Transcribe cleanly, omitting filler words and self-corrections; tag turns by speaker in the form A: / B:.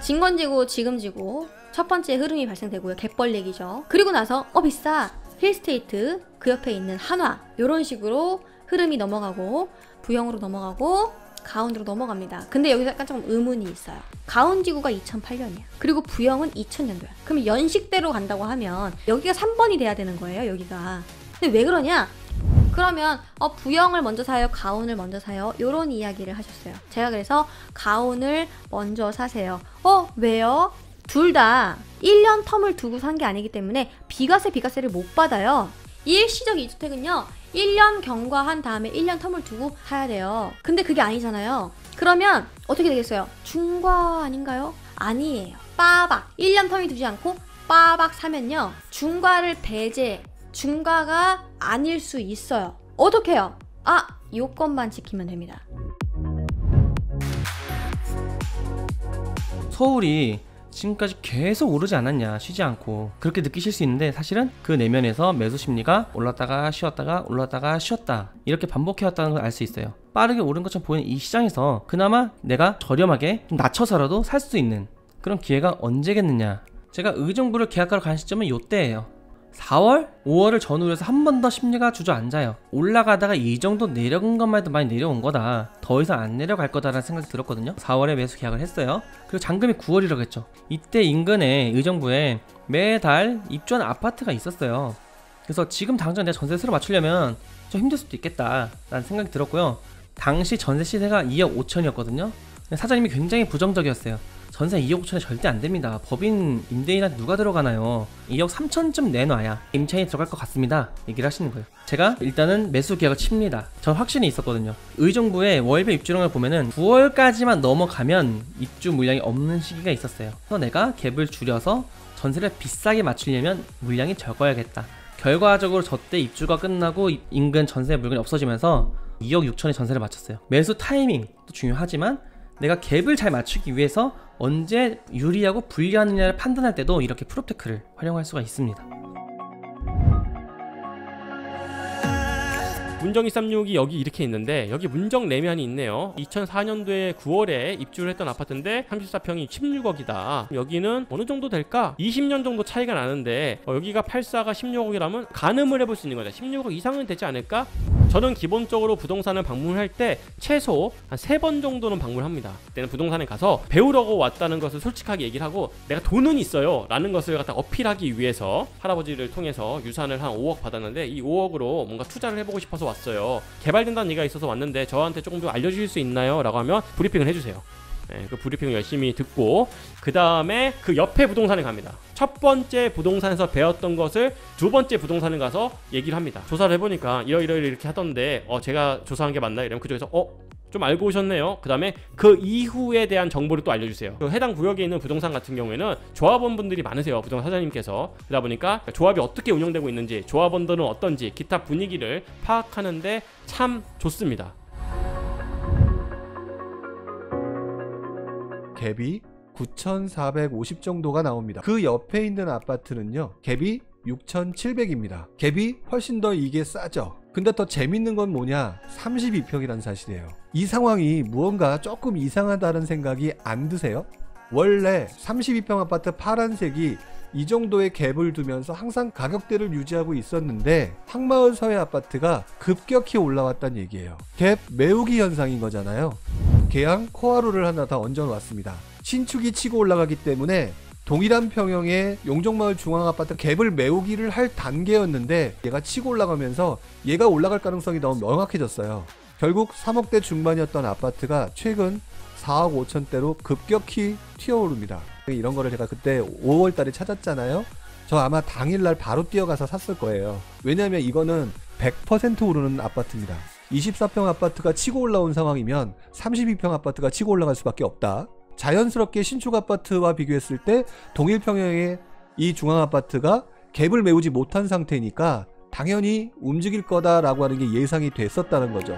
A: 진 건 지고 지금 지고 첫 번째 흐름이 발생되고요. 갯벌 얘기죠. 그리고 나서 비싸 힐스테이트 그 옆에 있는 한화 이런 식으로 흐름이 넘어가고 부영으로 넘어가고 가운으로 넘어갑니다. 근데 여기서 약간 좀 의문이 있어요. 가운지구가 2008년이야. 그리고 부영은 2000년도야. 그럼 연식대로 간다고 하면 여기가 3번이 돼야 되는 거예요. 여기가. 근데 왜 그러냐? 그러면 부영을 먼저 사요? 가운을 먼저 사요? 요런 이야기를 하셨어요. 제가 그래서 가운을 먼저 사세요. 왜요? 둘 다 1년 텀을 두고 산 게 아니기 때문에 비과세를 못 받아요. 일시적 2주택은요 1년 경과한 다음에 1년 텀을 두고 사야 돼요. 근데 그게 아니잖아요. 그러면 어떻게 되겠어요? 중과 아닌가요? 아니에요. 빠박 1년 텀이 두지 않고 빠박 사면요 중과를 배제, 중과가 아닐 수 있어요. 어떻게 해요? 요건만 지키면 됩니다.
B: 서울이 지금까지 계속 오르지 않았냐, 쉬지 않고 그렇게 느끼실 수 있는데 사실은 그 내면에서 매수 심리가 올랐다가 쉬었다가 올랐다가 쉬었다 이렇게 반복해왔다는 걸 알 수 있어요. 빠르게 오른 것처럼 보이는 이 시장에서 그나마 내가 저렴하게 좀 낮춰서라도 살 수 있는 그런 기회가 언제겠느냐. 제가 의정부를 계약하러 간 시점은 요때예요. 4월? 5월을 전후로 해서 한 번 더 심리가 주저앉아요. 올라가다가 이 정도 내려간 것만 해도 많이 내려온 거다. 더 이상 안 내려갈 거다라는 생각이 들었거든요. 4월에 매수 계약을 했어요. 그리고 잔금이 9월이라고 했죠. 이때 인근에 의정부에 매달 입주하는 아파트가 있었어요. 그래서 지금 당장 내가 전세 새로 맞추려면 좀 힘들 수도 있겠다 라는 생각이 들었고요. 당시 전세 시세가 2억 5천이었거든요. 사장님이 굉장히 부정적이었어요. 전세 2억 5천에 절대 안 됩니다. 법인 임대인한테 누가 들어가나요? 2억 3천쯤 내놔야 임차인이 들어갈 것 같습니다. 얘기를 하시는 거예요. 제가 일단은 매수 계약을 칩니다. 전 확신이 있었거든요. 의정부의 월별 입주량을 보면은 9월까지만 넘어가면 입주 물량이 없는 시기가 있었어요. 그래서 내가 갭을 줄여서 전세를 비싸게 맞추려면 물량이 적어야겠다. 결과적으로 저때 입주가 끝나고 인근 전세 물건이 없어지면서 2억 6천에 전세를 맞췄어요. 매수 타이밍도 중요하지만 내가 갭을 잘 맞추기 위해서 언제 유리하고 불리하느냐를 판단할 때도 이렇게 프롭테크를 활용할 수가 있습니다.
C: 문정 236이 여기 이렇게 있는데 여기 문정 내면이 있네요. 2004년도에 9월에 입주를 했던 아파트인데 34평이 16억이다. 여기는 어느 정도 될까? 20년 정도 차이가 나는데 여기가 84가 16억이라면 가늠을 해볼 수 있는 거죠. 16억 이상은 되지 않을까? 저는 기본적으로 부동산을 방문할 때 최소 한 3번 정도는 방문합니다. 그때는 부동산에 가서 배우려고 왔다는 것을 솔직하게 얘기를 하고 내가 돈은 있어요 라는 것을 갖다 어필하기 위해서 할아버지를 통해서 유산을 한 5억 받았는데 이 5억으로 뭔가 투자를 해보고 싶어서 왔어요. 개발된다는 얘기가 있어서 왔는데 저한테 조금 더 알려주실 수 있나요? 라고 하면 브리핑을 해주세요. 네, 그 브리핑을 열심히 듣고 그 다음에 그 옆에 부동산에 갑니다. 첫 번째 부동산에서 배웠던 것을 두 번째 부동산에 가서 얘기를 합니다. 조사를 해보니까 이렇게 하던데 제가 조사한 게 맞나요? 이러면 그쪽에서 좀 알고 오셨네요. 그 다음에 그 이후에 대한 정보를 또 알려주세요. 그 해당 구역에 있는 부동산 같은 경우에는 조합원분들이 많으세요. 부동산 사장님께서. 그러다 보니까 조합이 어떻게 운영되고 있는지, 조합원들은 어떤지, 기타 분위기를 파악하는데 참 좋습니다.
D: 갭이 9,450 정도가 나옵니다. 그 옆에 있는 아파트는요 갭이 6,700입니다. 갭이 훨씬 더 이게 싸죠. 근데 더 재밌는 건 뭐냐, 32평이라는 사실이에요. 이 상황이 무언가 조금 이상하다는 생각이 안 드세요? 원래 32평 아파트 파란색이 이 정도의 갭을 두면서 항상 가격대를 유지하고 있었는데 항마을 서해 아파트가 급격히 올라왔다는 얘기예요. 갭 메우기 현상인 거잖아요. 계양 코하루를 하나 더 얹어 놓았습니다. 신축이 치고 올라가기 때문에 동일한 평형의 용정마을 중앙아파트 갭을 메우기를 할 단계였는데 얘가 치고 올라가면서 얘가 올라갈 가능성이 너무 명확해졌어요. 결국 3억대 중반이었던 아파트가 최근 4억 5천대로 급격히 튀어오릅니다. 이런 거를 제가 그때 5월달에 찾았잖아요. 저 아마 당일날 바로 뛰어가서 샀을 거예요. 왜냐면 이거는 100% 오르는 아파트입니다. 24평 아파트가 치고 올라온 상황이면 32평 아파트가 치고 올라갈 수밖에 없다. 자연스럽게 신축 아파트와 비교했을 때 동일 평형의 이 중앙 아파트가 갭을 메우지 못한 상태니까 당연히 움직일 거다라고 하는 게 예상이 됐었다는 거죠.